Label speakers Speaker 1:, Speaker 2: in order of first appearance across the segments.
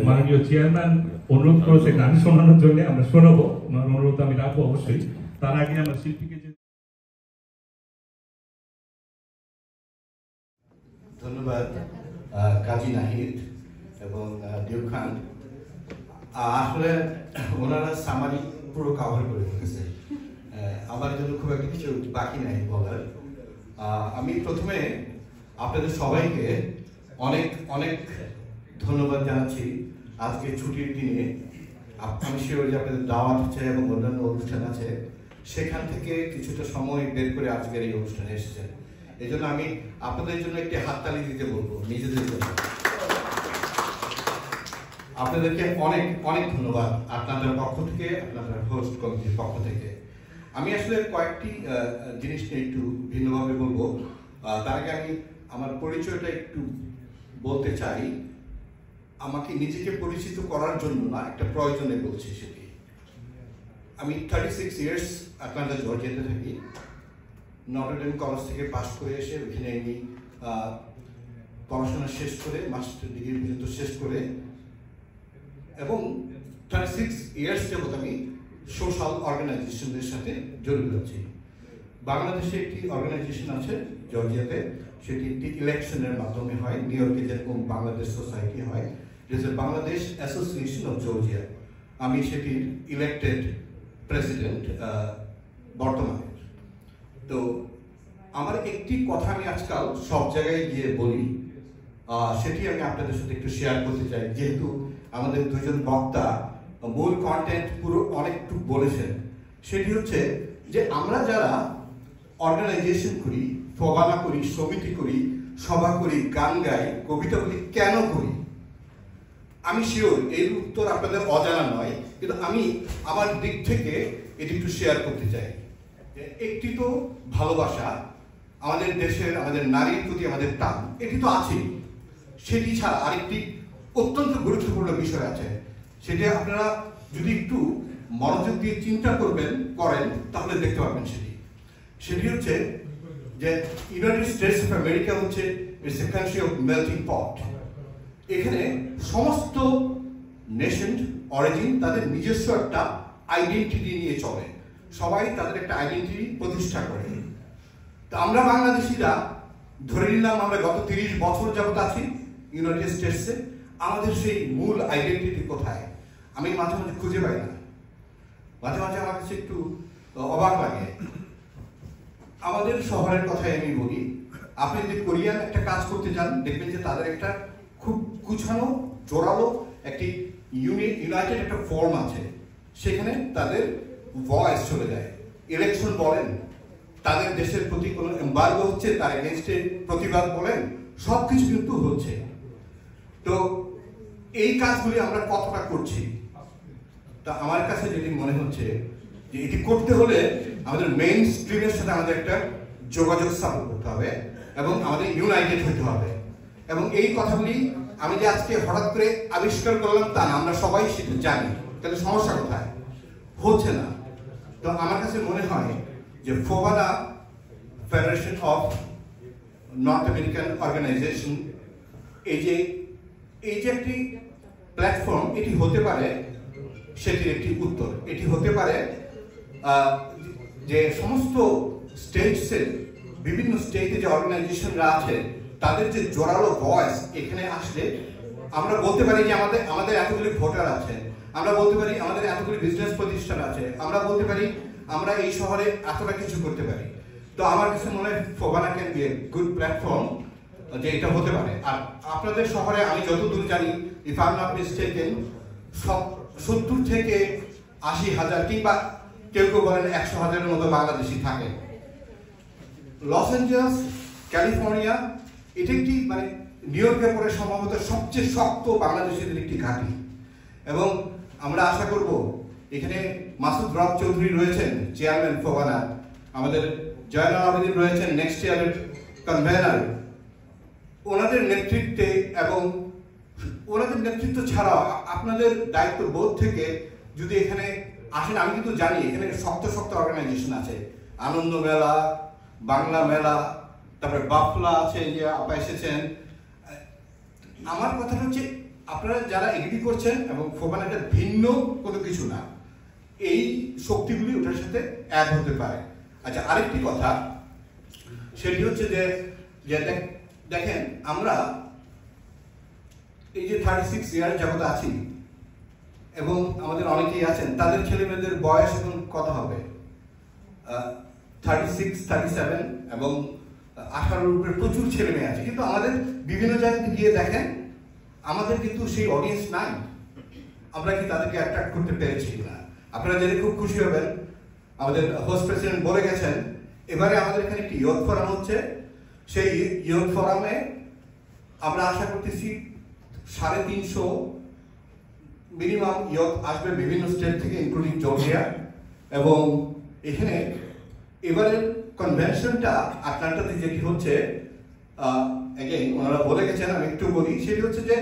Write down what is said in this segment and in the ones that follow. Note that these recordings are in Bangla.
Speaker 1: মাননীয় চেয়ারম্যান অনুরোধ করেছে গান শোনানোর জন্য, আমরা শোনাবো, ওনার অনুরোধ আমি রাখবো অবশ্যই। তার আগে আমরা শিল্পীকে
Speaker 2: ধন্যবাদ কাজী নাহিদ এবং দেব খান। আসলে ওনারা সামারি পুরো কাভার করে ফেলেছে, আমার জন্য খুব একটা কিছু বাকি নাই বলার। আমি প্রথমে আপনাদের সবাইকে অনেক অনেক ধন্যবাদ জানাচ্ছি আজকে ছুটির দিনে। আমি শিওর যে আপনাদের দাওয়াত আছে এবং অন্যান্য অনুষ্ঠান আছে, সেখান থেকে কিছুটা সময় বের করে আজকের এই অনুষ্ঠানে এসেছেন। এই জন্য আমি আপনাদের জন্য একটি হাততালি দিতে বলবো, নিজেদের জন্য। আপনাদেরকে অনেক অনেক ধন্যবাদ আপনাদের পক্ষ থেকে, আপনাদের হোস্ট কমিটির পক্ষ থেকে। আমি আসলে কয়েকটি জিনিস নিয়ে একটু ভিন্নভাবে বলবো। তার আগে আমি আমার পরিচয়টা একটু বলতে চাই। আমাকে নিজেকে পরিচিত করার জন্য না, একটা প্রয়োজনে বলছি সেটি। আমি 36 ইয়ার্স আটলান্টা জর্জিয়াতে থাকি। নটর ডেম কলেজ থেকে পাশ করে এসে ওইখানে আমি পড়াশোনা শেষ করে মাস্টার ডিগ্রি পর্যন্ত শেষ করে এবং 36 ইয়ার্স যাবত আমি সোশ্যাল অর্গানাইজেশনদের সাথে জড়িত আছি। বাংলাদেশে একটি অর্গানাইজেশন আছে জর্জিয়াতে, সেটি একটি ইলেকশনের মাধ্যমে হয়। নিউ ইয়র্কে যেরকম বাংলাদেশ সোসাইটি হয়, বাংলাদেশ অ্যাসোসিয়েশন অফ জর্জিয়া। আমি সেটির ইলেক্টেড প্রেসিডেন্ট বর্তমানে। তো আমার একটি কথা আমি আজকাল সব জায়গায় গিয়ে বলি, সেটি আমি আপনাদের সাথে একটু শেয়ার করতে চাই, যেহেতু আমাদের দুজন বক্তা মূল কন্টেন্ট পুরো অনেকটু বলেছেন। সেটি হচ্ছে যে আমরা যারা অর্গানাইজেশন করি, ফবানা করি, সমিতি করি, সভা করি, গান গাই, কবিতা বলি, কেন করি? আমি শিওর এর উত্তর আপনাদের অজানা নয়, কিন্তু আমি আমার দিক থেকে এটি একটু শেয়ার করতে চাই। একটি তো ভালোবাসা, আমাদের দেশের, আমাদের নারীর প্রতি আমাদের টান, এটি তো আছেই। সেটি ছাড়া আরেকটি অত্যন্ত গুরুত্বপূর্ণ বিষয় আছে, সেটি আপনারা যদি একটু মনোযোগ দিয়ে চিন্তা করেন তাহলে দেখতে পাবেন। সেটি হচ্ছে যে ইউনাইটেড স্টেটস অফ আমেরিকা হচ্ছে it's a country of melting pot. এখানে সমস্ত নেশন অরিজিন তাদের নিজস্ব একটা আইডেন্টিটি নিয়ে চলে, সবাই তাদের একটা আইডেন্টিটি প্রতিষ্ঠা করে। তো আমরা বাংলাদেশিরা ধরে নিলাম আমরা গত 30 বছর যাবত আছি ইউনাইটেড স্টেটসে, আমাদের সেই মূল আইডেন্টিটি কোথায়? আমি মাঝে মাঝে খুঁজে পাই না, মাঝে মাঝে আমার কাছে একটু অবাক লাগে। আমাদের শহরের কথাই আমি বলি, আপনি যদি কোরিয়ান একটা কাজ করতে যান, দেখবেন যে তাদের একটা খুব গুছানো জোরালো একটি ইউনাইটেড একটা ফর্ম আছে, সেখানে তাদের ভয়েস চলে যায়। ইলেকশন বলেন, তাদের দেশের প্রতি কোনো এম্বার্গো হচ্ছে, তার এগেনস্টে প্রতিবাদ বলেন, সবকিছু কিন্তু হচ্ছে। তো এই কাজগুলি আমরা কতটা করছি? তা আমার কাছে যেটি মনে হচ্ছে যে এটি করতে হলে আমাদের মেইন স্ট্রিমের সাথে আমাদের একটা যোগাযোগ স্থাপন করতে হবে এবং আমাদের ইউনাইটেড হতে হবে। এবং এই কথাগুলি আমি যে আজকে হঠাৎ করে আবিষ্কার করলাম তা না, আমরা সবাই সেটা জানি। তাহলে সমস্যা কোথায়? হচ্ছে না। তো আমার কাছে মনে হয় যে FOBANA federation of North American organization এই যে একটি প্ল্যাটফর্ম, এটি হতে পারে সেটির একটি উত্তর। এটি হতে পারে যে সমস্ত স্টেটসের বিভিন্ন স্টেটে যে অর্গানাইজেশনরা আছে তাদের যে জোরালো ভয়েস এখানে আসলে আমরা বলতে পারি যে আমাদের এতগুলি ভোটার আছে, আমরা বলতে পারি আমাদের এতগুলি বিজনেস প্রতিষ্ঠান আছে, আমরা বলতে পারি আমরা এই শহরে এতটা কিছু করতে পারি। তো আমার কাছে মনে হয় FOBANA can B a good platform যে এটা হতে পারে। আর আপনাদের শহরে আমি যতদূর জানি, if I am not mistaken, 70 থেকে 80,000 কিংবা কেউ কেউ বলেন 100,000-এর মতো বাংলাদেশি থাকে। লস অ্যাঞ্জেলস, ক্যালিফোর্নিয়া, এটি একটি মানে নিউ ইয়র্কের পরে সম্ভবত সবচেয়ে শক্ত বাংলাদেশিদের একটি ঘাঁটি। এবং আমরা আশা করব এখানে মাসুদ রব চৌধুরী রয়েছেন চেয়ারম্যান ফোবানা, আমাদের জয়নাল আবেদিন রয়েছেন নেক্সট ইয়ারের কনভেনার। ওনাদের নেতৃত্বে এবং ওনাদের নেতৃত্ব ছাড়াও আপনাদের দায়িত্ব বোধ থেকে যদি এখানে আসেন, আমি কিন্তু জানি এখানে শক্ত শক্ত অর্গানাইজেশন আছে, আনন্দ মেলা, বাংলা মেলা, তারপরে বাফলা আছে, যে আপা এসেছেন, আমার কথা হচ্ছে আপনারা যারা এগ্রি করছেন এবং ফোবানাটা ভিন্ন কোনো কিছু না, এই শক্তিগুলি ওটার সাথে অ্যাড হতে পারে। আচ্ছা, আরেকটি কথা সেটি হচ্ছে যে দেখেন আমরা এই যে 36 ইয়ার যাবত আছি এবং আমাদের অনেকেই আছেন, তাদের ছেলে মেয়েদের বয়স এখন কত হবে? 36, 37 এবং 18 উপরে প্রচুর ছেলে মেয়ে আছে, কিন্তু আমাদের বিভিন্ন জায়গায় গিয়ে দেখেন আমাদের কিন্তু সেই অডিয়েন্স নাই। আমরা কি তাদেরকে অ্যাট্রাক্ট করতে পেরেছি না? আপনারা জেনে খুব খুশি হবেন, আমাদের হোস্ট প্রেসিডেন্ট বলে গেছেন এবারে আমাদের এখানে একটি ইয়ুথ ফোরাম হচ্ছে। সেই ইয়ুথ ফোরামে আমরা আশা করতেছি 350 মিনিমাম ইয়ুথ আসবে বিভিন্ন স্টেট থেকে, ইনক্লুডিং জর্জিয়া। এবং এখানে এবারের কনভেনশনটা আটলান্টাতে যেটি হচ্ছে, এগেইন ওনারা বলে গেছেন, আমি একটু বলি, সেটি হচ্ছে যে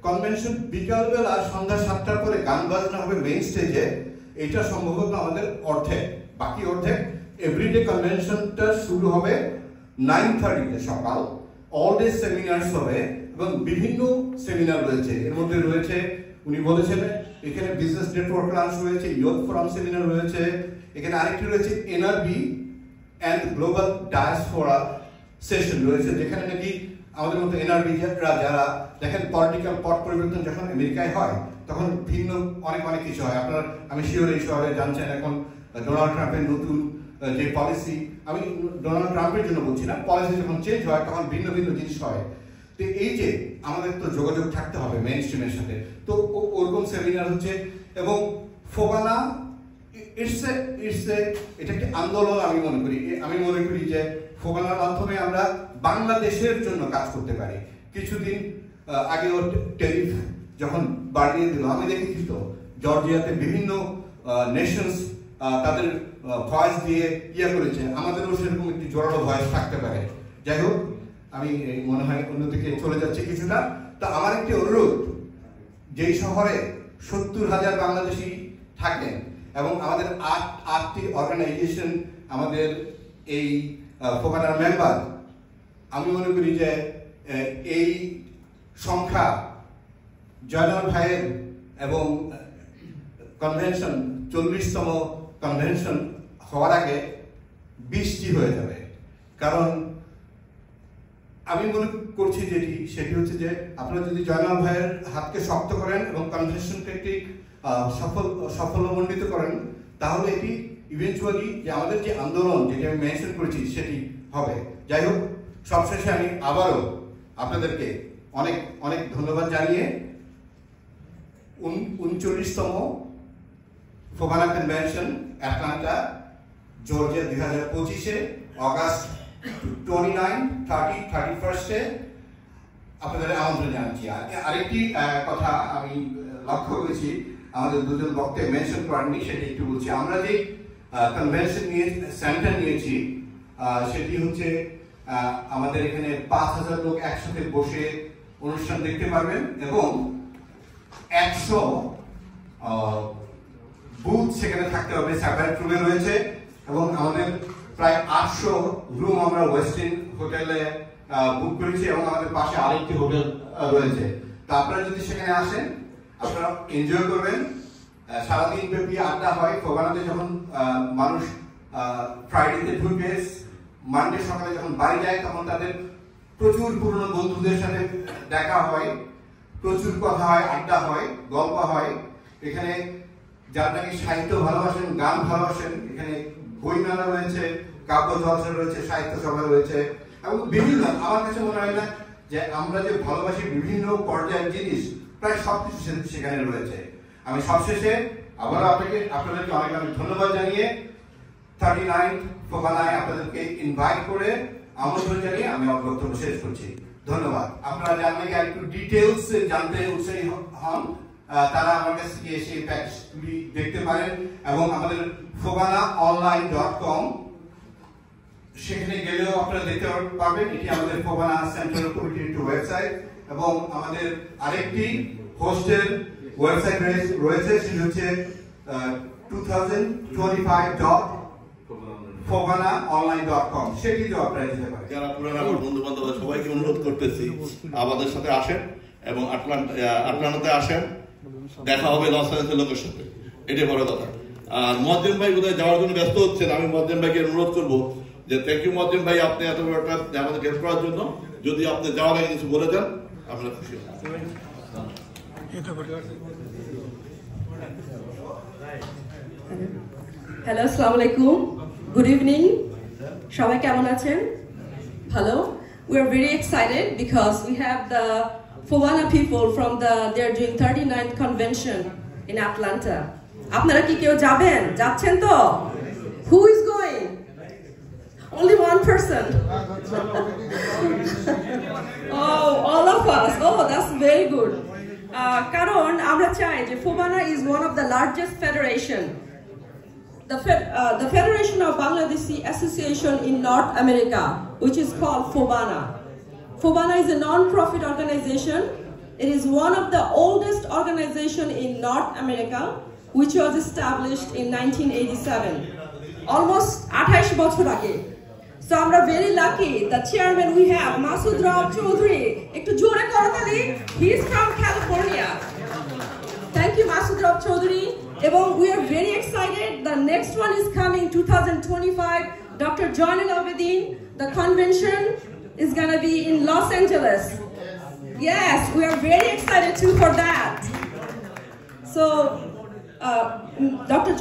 Speaker 2: কনভেনশন বিকালবেলা সন্ধ্যা 7টার পরে গান বাজনা হবে মেইন স্টেজে। এটা সম্ভবত আমাদের অর্ধেক, বাকি অর্ধেক এভরিডে কনভেনশনটা শুরু হবে 9:30-তে সকাল। অল ডে সেমিনার্স হবে এবং বিভিন্ন সেমিনার রয়েছে, এর মধ্যে রয়েছে উনি বলেছেন এখানে বিজনেস নেটওয়ার্ক লাঞ্চ রয়েছে, ইয়ুথ ফোরাম সেমিনার রয়েছে, এখানে আরেকটি রয়েছে NRB and global diaspora session রয়েছে, যেখানে নাকি আমাদের মতো এনআরবি যারা দেখেন পলিটিক্যাল পট পরিবর্তন যখন আমেরিকায় হয় তখন ভিন্ন অনেক কিছু হয়। আপনার আমি শিওর এই শহরে জানছেন এখন ডোনাল্ড ট্রাম্পের নতুন যে পলিসি, আমি ডোনাল্ড ট্রাম্পের জন্য বলছি না, পলিসি যখন চেঞ্জ হয় তখন ভিন্ন জিনিস হয়। তো এই যে আমাদের তো যোগাযোগ থাকতে হবে মেইন স্ট্রিমের সাথে, তো ওরকম সেমিনার হচ্ছে। এবং ফোবানা এটা একটি আন্দোলন আমি মনে করি যে ফোবানার মাধ্যমে আমরা বাংলাদেশের জন্য কাজ করতে পারি। কিছুদিন আগে ট্যারিফ যখন বাড়িয়ে দিল, আমি দেখেছি তো জর্জিয়াতে বিভিন্ন নেশনস তাদের ভয়েস দিয়ে করেছে, আমাদেরও সেরকম একটি জোরালো ভয়েস থাকতে পারে। যাই হোক, আমি মনে হয় অন্যদিকে চলে যাচ্ছে কিছুটা। তা আমার একটি অনুরোধ, যেই শহরে 70,000 বাংলাদেশি থাকেন এবং আমাদের 8টি অর্গানাইজেশন আমাদের এই ফোবানার মেম্বার, আমি মনে করি যে এই সংখ্যা জয়নাল ভাইয়ের এবং কনভেনশন 40তম কনভেনশন হওয়ার আগে 20টি হয়ে যাবে। কারণ আমি মনে করছি সেটি হচ্ছে যে আপনারা যদি জয়নাল ভাইয়ের হাতকে শক্ত করেন এবং কনভেনশনকে একটি সাফল্যমণ্ডিত করেন, তাহলে এটি ইভেন্চুয়ালি যে আমাদের যে আন্দোলন যেটি আমি মেনশন করেছি সেটি হবে। যাই হোক, সবশেষে আমি আবারও আপনাদেরকে অনেক ধন্যবাদ জানিয়ে 39তম ফোবানা কনভেনশন অ্যাটলান্টা জর্জিয়া 2025-এ অগাস্ট 29, 30, 31-এ আপনাদের আমন্ত্রণ জানাচ্ছি। আরেকটি কথা আমি লক্ষ্য করেছি আমাদের দুজন বক্তা মেনশন করেননি, সেটি একটু বলছি। আমরা যে কনভেনশন সেন্টার নিয়েছি সেটি হচ্ছে আমাদের এখানে 5,000 লোক একসাথে বসে অনুষ্ঠান দেখতে পারবেন এবং 100 বুথ সেখানে থাকতে হবে, সেপারেট রুমে রয়েছে। এবং আমাদের প্রায় 800 রুম আমরা ওয়েস্টিন হোটেলে বুক করেছি এবং আমাদের পাশে আরেকটি হোটেল রয়েছে। তো আপনারা যদি সেখানে আসেন আপনারা এনজয় করবেন। সারাদিন ব্যাপী আড্ডা হয়। ফোবানাতে যখন মানুষ ফ্রাইডেতে ঢুকে মানডে সকালে যখন বাড়ি যায় তখন তাদের প্রচুর পুরনো বন্ধুদের সাথে দেখা হয়, প্রচুর কথা হয়, আড্ডা হয়, গল্প হয়। এখানে যারা নাকি সাহিত্য ভালোবাসেন, গান ভালোবাসেন, এখানে বই মেলা রয়েছে, কাব্য জলসা রয়েছে, সাহিত্য সভা রয়েছে এবং বিভিন্ন, আমার কাছে মনে হয় না যে আমরা যে ভালোবাসি বিভিন্ন পর্যায়ের জিনিস প্রায় সবকিছু সেখানে রয়েছে। আমি সবশেষে আবার আপনাদেরকে অনেক ধন্যবাদ জানিয়ে 39 ফোবানায় আপনাদেরকে ইনভাইট করে আমন্ত্রণ জানিয়ে আমি আমার বক্তব্য শেষ করছি। ধন্যবাদ। আপনারা জানলে একটু ডিটেলস জানতে উৎসাহী হন, তারা আমার কাছ থেকে এসে প্যাকেজগুলি দেখতে পারেন এবং আমাদের fobanaonline.com সেখানে গেলেও আপনারা দেখতে পারবেন। এটি আমাদের ফোবানা সেন্ট্রাল কমিটির একটি ওয়েবসাইট এবং আমাদের আরেকটি হোস্টের ওয়েবসাইট রয়েছে, সেটি হচ্ছে 2025.fobanaonline.com, সেটিতেও আপনারা যেতে পারেন।
Speaker 3: যারা পুরানো বন্ধু বান্ধব সবাইকে অনুরোধ করতেছি আমাদের সাথে আসেন এবং আটলান্টাতে আসেন, দেখা হবে লস অ্যাঞ্জেলেসের লোকের সাথে, এটাই বড় কথা। আর মুয়াজ্জেম ভাই বোধহয় যাওয়ার জন্য ব্যস্ত হচ্ছেন, আমি মুয়াজ্জেম ভাইকে অনুরোধ করবো যে থ্যাংক ইউ মুয়াজ্জেম ভাই, আপনি এত বড় একটা আমাদের হেল্প করার জন্য। যদি আপনি যাওয়ার আগে কিছু বলে দেন আমরা খুশি হব।
Speaker 4: হ্যালো, আসসালামু আলাইকুম, গুড ইভিনিং, সবাই কেমন আছেন? ভালো। We are very excited because we have the Fobana people from they're doing 39th convention in Atlanta. আপনারা কি কেউ যাবেন? যাচ্ছেন তো? Who is going? Only one person. Oh, all of us. Oh, that's very good. কারণ আমরা চাই যে Fobana is one of the largest federation. The Federation of Bangladeshi Association in North America, which is called Fobana. Fobana is a non-profit organization. It is one of the oldest organization in North America, which was established in 1987. Almost 28 বছর আগে. So আমরা very lucky. The chairman we have, Masood Rao Chaudhary. একটু জোরে করতালি. He is from California. Thank you, Masood Rao Chaudhary. এবং we are very excited. The next one is coming 2025. Dr. Joynal Abedin. The convention is going to be in Los Angeles. Yes, we are very excited too for that. So, Dr.